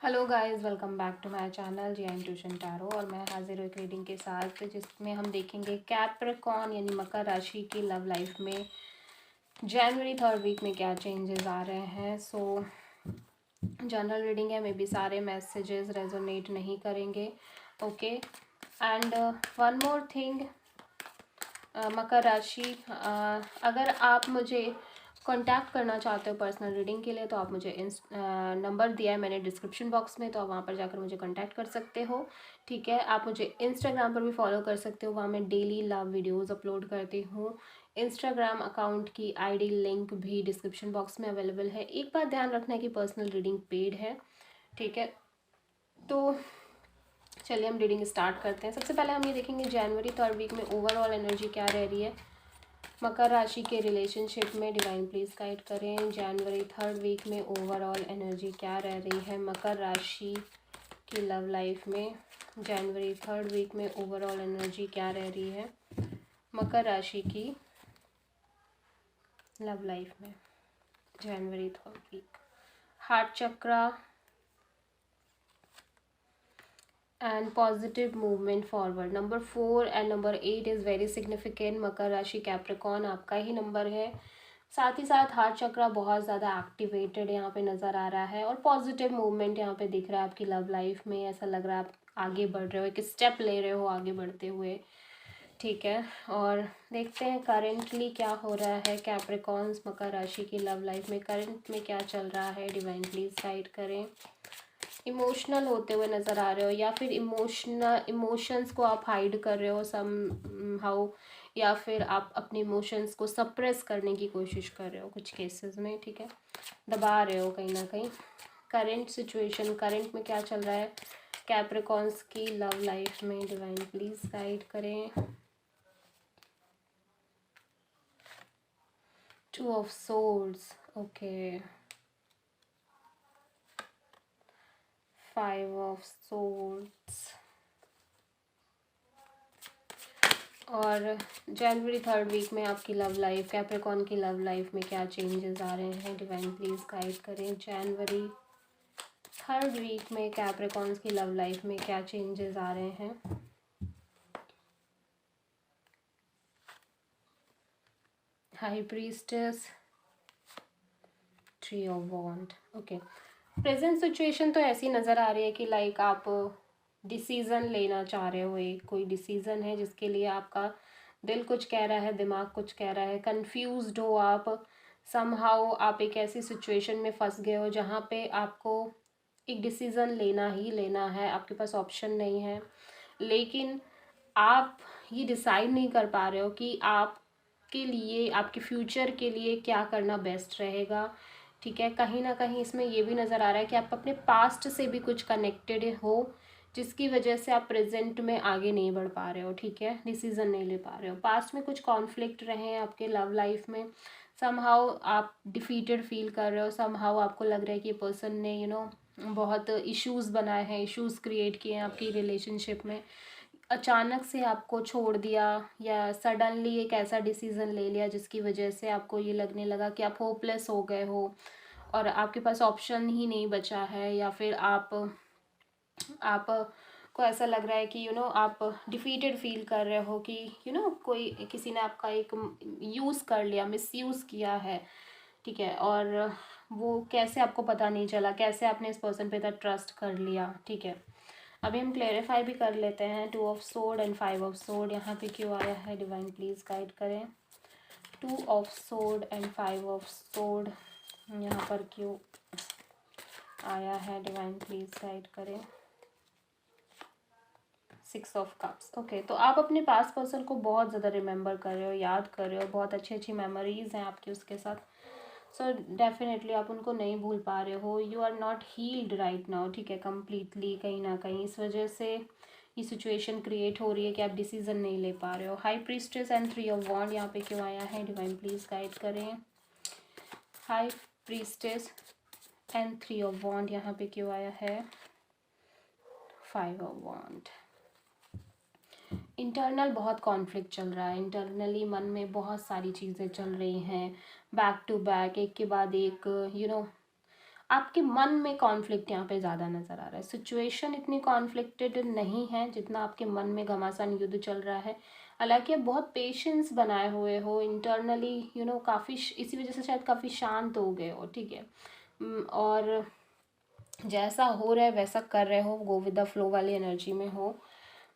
Hello guys, welcome back to my channel G tuition tarot. और मैं हाजिर हूँ एक रीडिंग के साथ जिसमें हम देखेंगे कैप्रिकॉर्न यानी मकर राशि की लव लाइफ में जनवरी थर्ड वीक में क्या चेंजेस आ रहे हैं। जनरल रीडिंग है, मे बी सारे मैसेजेस रेजोनेट नहीं करेंगे। Okay, and one more thing, मकर राशि, अगर आप मुझे कांटेक्ट करना चाहते हो पर्सनल रीडिंग के लिए तो आप मुझे नंबर दिया है मैंने डिस्क्रिप्शन बॉक्स में, तो आप वहाँ पर जाकर मुझे कांटेक्ट कर सकते हो। ठीक है, आप मुझे इंस्टाग्राम पर भी फॉलो कर सकते हो, वहाँ मैं डेली लव वीडियोस अपलोड करती हूँ। इंस्टाग्राम अकाउंट की आईडी लिंक भी डिस्क्रिप्शन बॉक्स में अवेलेबल है। एक बात ध्यान रखना है कि पर्सनल रीडिंग पेड है। ठीक है, तो चलिए हम रीडिंग स्टार्ट करते हैं। सबसे पहले हम ये देखेंगे जनवरी थर्ड वीक में ओवरऑल एनर्जी क्या रह रही है मकर राशि के रिलेशनशिप में। डिवाइन प्लीज गाइड करें, जनवरी थर्ड वीक में ओवरऑल एनर्जी क्या रह रही है मकर राशि की लव लाइफ में। जनवरी थर्ड वीक में ओवरऑल एनर्जी क्या रह रही है मकर राशि की लव लाइफ में जनवरी third week. Heart chakra and positive movement forward. Number 4 and number 8 is very significant. मकर राशि कैप्रिकॉर्न आपका ही नंबर है। साथ ही साथ हार्ट चक्रा बहुत ज़्यादा एक्टिवेटेड यहाँ पे नज़र आ रहा है और पॉजिटिव मूवमेंट यहाँ पे दिख रहा है आपकी लव लाइफ में। ऐसा लग रहा है आप आगे बढ़ रहे हो, एक स्टेप ले रहे हो आगे बढ़ते हुए। ठीक है, और देखते हैं करेंटली क्या हो रहा है कैप्रिकॉर्न्स मकर राशि की लव लाइफ में। करंट में क्या चल रहा है, डिवाइन प्लीज गाइड करें। इमोशनल होते हुए नज़र आ रहे हो या फिर इमोशंस को आप हाइड कर रहे हो सम हाउ, या फिर आप अपने इमोशंस को सप्रेस करने की कोशिश कर रहे हो कुछ केसेस में। ठीक है, दबा रहे हो कहीं ना कहीं। करंट सिचुएशन, करंट में क्या चल रहा है कैप्रिकॉर्न्स की लव लाइफ में, डिवाइन प्लीज गाइड करें। 2 of swords, okay, 5 of swords. और जनवरी थर्ड वीक में आपकी लव लाइफ, कैप्रिकॉर्न की लव लाइफ में क्या चेंजेस आ रहे हैं, डिवाइन प्लीज गाइड करें। जनवरी थर्ड वीक में कैप्रिकॉर्न की लव लाइफ में क्या चेंजेस आ रहे हैं। High priestess, 3 of wand. Okay, present situation तो ऐसी नज़र आ रही है कि लाइक आप डिसीज़न लेना चाह रहे हो। एक कोई डिसीज़न है जिसके लिए आपका दिल कुछ कह रहा है, दिमाग कुछ कह रहा है, कंफ्यूज्ड हो आप समहाउ। आप एक ऐसी सिचुएशन में फंस गए हो जहाँ पे आपको एक डिसीज़न लेना ही लेना है, आपके पास ऑप्शन नहीं है, लेकिन आप ये डिसाइड नहीं कर पा रहे हो कि आप के लिए, आपके फ्यूचर के लिए क्या करना बेस्ट रहेगा। ठीक है, कहीं ना कहीं इसमें ये भी नज़र आ रहा है कि आप अपने पास्ट से भी कुछ कनेक्टेड हो जिसकी वजह से आप प्रेजेंट में आगे नहीं बढ़ पा रहे हो। ठीक है, डिसीजन नहीं ले पा रहे हो, पास्ट में कुछ कॉन्फ्लिक्ट रहे हैं आपके लव लाइफ में, समहाउ आप डिफीटेड फील कर रहे हो, समहाउ आपको लग रहा है कि पर्सन ने बहुत इश्यूज बनाए हैं, इश्यूज क्रिएट किए हैं आपकी रिलेशनशिप में, अचानक से आपको छोड़ दिया या सडनली एक ऐसा डिसीज़न ले लिया जिसकी वजह से आपको ये लगने लगा कि आप होपलेस हो गए हो और आपके पास ऑप्शन ही नहीं बचा है, या फिर आप को ऐसा लग रहा है कि आप डिफीटेड फील कर रहे हो कि कोई किसी ने आपका एक यूज़ कर लिया, मिसयूज़ किया है। ठीक है, और वो कैसे आपको पता नहीं चला, कैसे आपने इस पर्सन पे इतना ट्रस्ट कर लिया। ठीक है, अभी हम क्लेरिफाई भी कर लेते हैं। 2 of sword and 5 of sword यहाँ पे क्यों आया है, डिवाइन प्लीज गाइड करें। 2 of sword and 5 of sword यहाँ पर क्यों आया है, डिवाइन प्लीज गाइड करें। 6 ऑफ कप्स, ओके, तो आप अपने पास पर्सन को बहुत ज़्यादा रिमेंबर कर रहे हो, याद कर रहे हो, बहुत अच्छी अच्छी मेमोरीज हैं आपकी उसके साथ। सो डेफिनेटली आप उनको नहीं भूल पा रहे हो, you are not healed right now. ठीक है, कम्प्लीटली कहीं ना कहीं इस वजह से ये सिचुएशन क्रिएट हो रही है कि आप डिसीजन नहीं ले पा रहे हो। हाई प्रीस्टेस एंड 3 ऑफ वॉन्ड यहाँ पे क्यों आया है, डिवाइन प्लीज गाइड करें। हाई प्रीस्टेस एंड 3 ऑफ वॉन्ड यहाँ पे क्यों आया है, 5 ऑफ वॉन्ड। इंटरनल बहुत कॉन्फ्लिक्ट चल रहा है, इंटरनली मन में बहुत सारी चीज़ें चल रही हैं बैक टू बैक, एक के बाद एक। आपके मन में कॉन्फ्लिक्ट यहाँ पे ज़्यादा नज़र आ रहा है। सिचुएशन इतनी कॉन्फ्लिक्टेड नहीं है जितना आपके मन में घमासान युद्ध चल रहा है। हालांकि आप बहुत पेशेंस बनाए हुए हो इंटरनली, काफ़ी इसी वजह से शायद काफ़ी शांत हो गए हो, ठीक है। और जैसा हो रहा है वैसा कर रहे हो, गो विद द फ्लो वाली एनर्जी में हो।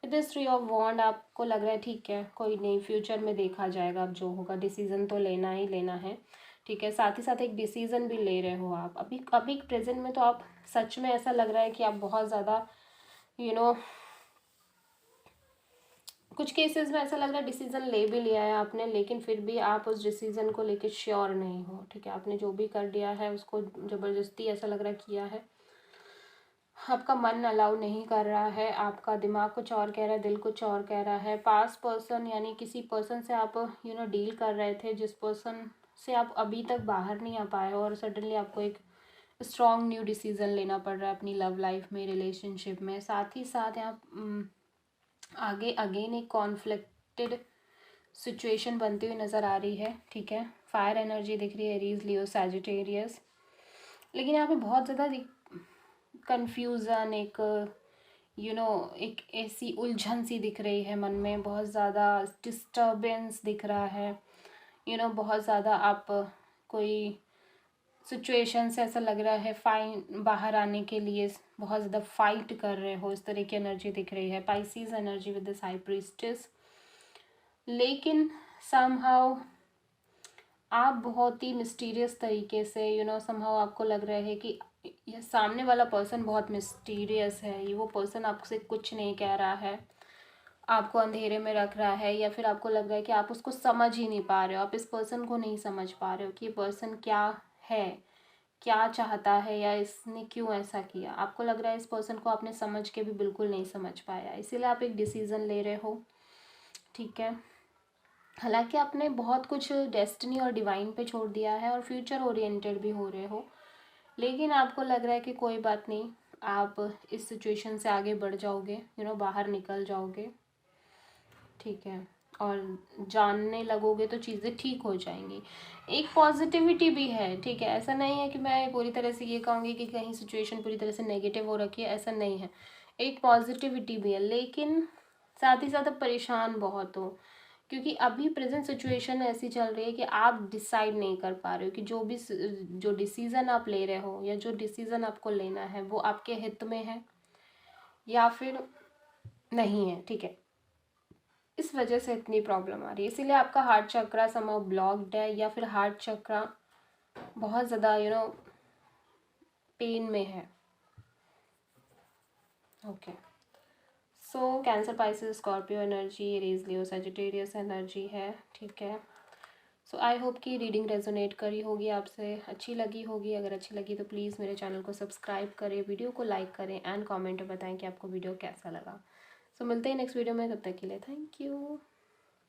विद दिस थ्री ऑफ वॉन्ड आपको लग रहा है ठीक है, कोई नहीं, फ्यूचर में देखा जाएगा, अब जो होगा, डिसीजन तो लेना ही लेना है, ठीक है। साथ ही साथ एक डिसीजन भी ले रहे हो आप अभी अभी प्रेजेंट में। तो आप सच में ऐसा लग रहा है कि आप बहुत ज़्यादा यू नो कुछ केसेस में ऐसा लग रहा है डिसीजन ले भी लिया है आपने, लेकिन फिर भी आप उस डिसीजन को लेके श्योर नहीं हो, ठीक है। आपने जो भी कर दिया है उसको ज़बरदस्ती ऐसा लग रहा है किया है, आपका मन अलाउ नहीं कर रहा है, आपका दिमाग कुछ और कह रहा है, दिल कुछ और कह रहा है। पास्ट पर्सन यानी किसी पर्सन से आप डील कर रहे थे, जिस पर्सन से आप अभी तक बाहर नहीं आ पाए हो, और सडनली आपको एक स्ट्रॉन्ग न्यू डिसीज़न लेना पड़ रहा है अपनी लव लाइफ में, रिलेशनशिप में। साथ ही साथ यहाँ आगे अगेन एक कॉन्फ्लिक्टेड सिचुएशन बनती हुई नज़र आ रही है, ठीक है। फायर एनर्जी दिख रही है, एरीज, लियो, सैजिटेरियस। लेकिन यहाँ पे बहुत ज़्यादा कन्फ्यूज़न, एक ऐसी उलझन सी दिख रही है मन में, बहुत ज़्यादा डिस्टर्बेंस दिख रहा है, बहुत ज़्यादा आप कोई सिचुएशन से ऐसा लग रहा है बाहर आने के लिए बहुत ज़्यादा फाइट कर रहे हो, इस तरह की एनर्जी दिख रही है। Pisces energy with this high priestess. लेकिन समहाउ आप बहुत ही मिस्टीरियस तरीके से समहाउ आपको लग रहा है कि ये सामने वाला पर्सन बहुत मिस्टीरियस है, ये वो पर्सन आपसे कुछ नहीं कह रहा है, आपको अंधेरे में रख रहा है, या फिर आपको लग रहा है कि आप उसको समझ ही नहीं पा रहे हो, आप इस पर्सन को नहीं समझ पा रहे हो कि ये पर्सन क्या है, क्या चाहता है, या इसने क्यों ऐसा किया। आपको लग रहा है इस पर्सन को आपने समझ के भी बिल्कुल नहीं समझ पाया, इसीलिए आप एक डिसीज़न ले रहे हो, ठीक है। हालांकि आपने बहुत कुछ डेस्टिनी और डिवाइन पे छोड़ दिया है और फ्यूचर ओरिएंटेड भी हो रहे हो, लेकिन आपको लग रहा है कि कोई बात नहीं, आप इस सिचुएशन से आगे बढ़ जाओगे, बाहर निकल जाओगे, ठीक है। और जानने लगोगे तो चीज़ें ठीक हो जाएंगी। एक पॉजिटिविटी भी है, ठीक है। ऐसा नहीं है कि मैं पूरी तरह से ये कहूँगी कि कहीं सिचुएशन पूरी तरह से नेगेटिव हो रखी है, ऐसा नहीं है। एक पॉजिटिविटी भी है, लेकिन साथ ही साथ आप परेशान बहुत हो, क्योंकि अभी प्रेजेंट सिचुएशन ऐसी चल रही है कि आप डिसाइड नहीं कर पा रहे हो कि जो डिसीज़न आप ले रहे हो या जो डिसीज़न आपको लेना है वो आपके हित में है या फिर नहीं है, ठीक है। इस वजह से इतनी प्रॉब्लम आ रही है, इसीलिए आपका हार्ट चक्रा समहाउ ब्लॉक्ड है, या फिर हार्ट चक्रा बहुत ज़्यादा पेन में है, okay. So Cancer, Pisces, Scorpio energy, Aries, Leo, Sagittarius energy है, ठीक है। सो आई होप कि रीडिंग रेजोनेट करी होगी, आपसे अच्छी लगी होगी। अगर अच्छी लगी तो प्लीज़ मेरे चैनल को सब्सक्राइब करें, वीडियो को लाइक करें एंड कमेंट में बताएं कि आपको वीडियो कैसा लगा। सो मिलते हैं नेक्स्ट वीडियो में, तब तक के लिए थैंक यू।